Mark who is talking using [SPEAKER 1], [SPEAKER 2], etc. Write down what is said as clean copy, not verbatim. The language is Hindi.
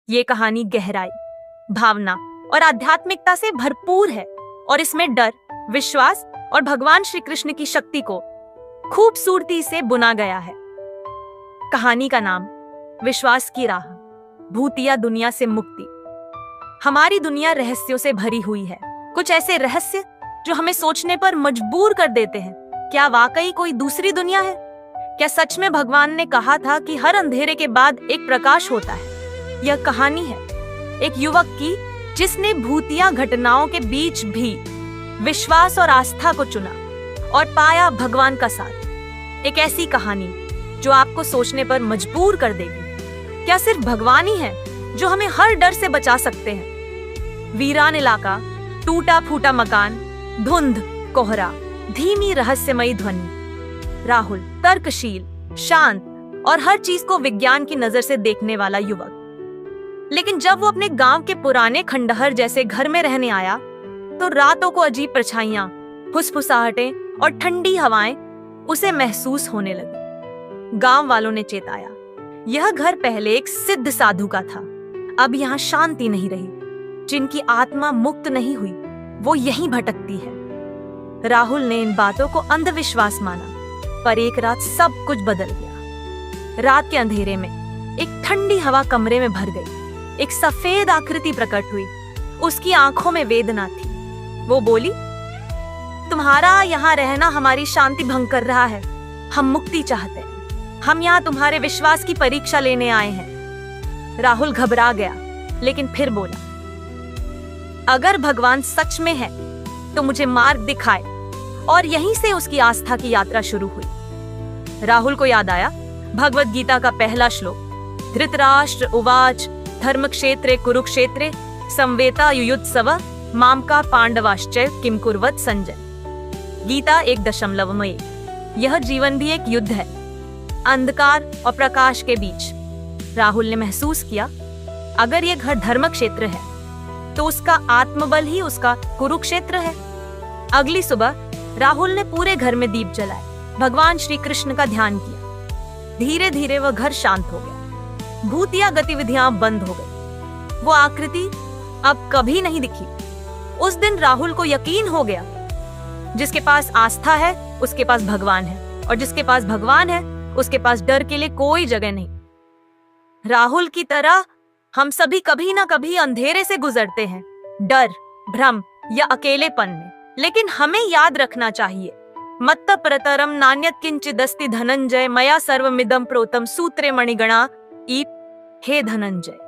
[SPEAKER 1] ये कहानी गहराई, भावना और आध्यात्मिकता से भरपूर है और इसमें डर, विश्वास और भगवान श्री कृष्ण की शक्ति को खूबसूरती से बुना गया है। कहानी का नाम विश्वास की राह, भूतिया दुनिया से मुक्ति। हमारी दुनिया रहस्यों से भरी हुई है, कुछ ऐसे रहस्य जो हमें सोचने पर मजबूर कर देते हैं। क्या वाकई कोई दूसरी दुनिया है? क्या सच में भगवान ने कहा था कि हर अंधेरे के बाद एक प्रकाश होता है? यह कहानी है एक युवक की जिसने भूतिया घटनाओं के बीच भी विश्वास और आस्था को चुना और पाया भगवान का साथ। एक ऐसी कहानी जो आपको सोचने पर मजबूर कर देगी, क्या सिर्फ भगवान ही है जो हमें हर डर से बचा सकते हैं? वीरान इलाका, टूटा फूटा मकान, धुंध, कोहरा, धीमी रहस्यमयी ध्वनि। राहुल तर्कशील, शांत और हर चीज को विज्ञान की नजर से देखने वाला युवक। लेकिन जब वो अपने गांव के पुराने खंडहर जैसे घर में रहने आया तो रातों को अजीब परछाइयां, फुसफुसाहटें और ठंडी हवाएं उसे महसूस होने लगी। गांव वालों ने चेताया, यह घर पहले एक सिद्ध साधु का था, अब यहाँ शांति नहीं रही। जिनकी आत्मा मुक्त नहीं हुई वो यहीं भटकती है। राहुल ने इन बातों को अंधविश्वास माना, पर एक रात सब कुछ बदल गया। रात के अंधेरे में एक ठंडी हवा कमरे में भर गई। एक सफेद आकृति प्रकट हुई, उसकी आंखों में वेदना थी। वो बोली, तुम्हारा यहाँ रहना हमारी शांति भंग कर रहा है। हम मुक्ति चाहते हैं, हम यहाँ तुम्हारे विश्वास की परीक्षा लेने आए हैं। राहुल घबरा गया, लेकिन फिर बोला, अगर भगवान सच में है तो मुझे मार्ग दिखाए। और यहीं से उसकी आस्था की यात्रा शुरू हुई। राहुल को याद आया भगवद गीता का पहला श्लोक, धृतराष्ट्र उवाच धर्म क्षेत्रे कुरुक्षेत्रे संवेता युयुत्सव मामका पांडवाश्चय किम कुर्वत संजय। गीता 1.1। यह जीवन भी एक युद्ध है, अंधकार और प्रकाश के बीच। राहुल ने महसूस किया, अगर यह घर धर्म क्षेत्र है तो उसका आत्मबल ही उसका कुरुक्षेत्र है। अगली सुबह राहुल ने पूरे घर में दीप जलाए, भगवान श्री कृष्ण का ध्यान किया। धीरे धीरे वह घर शांत हो गया, भूतिया गतिविधियां बंद हो गई। वो आकृति अब कभी नहीं दिखी। उस दिन राहुल को यकीन हो गया, जिसके पास आस्था है उसके पास भगवान है, और जिसके पास भगवान है उसके पास डर के लिए कोई जगह नहीं। राहुल की तरह हम सभी कभी ना कभी अंधेरे से गुजरते हैं, डर, भ्रम या अकेलेपन में। लेकिन हमें याद रखना चाहिए, मत्त प्रतरम नान्यत किंचिदस्ति धनंजय मया सर्वमिदं प्रोतम सूत्रे मणिगणा। हे धनंजय,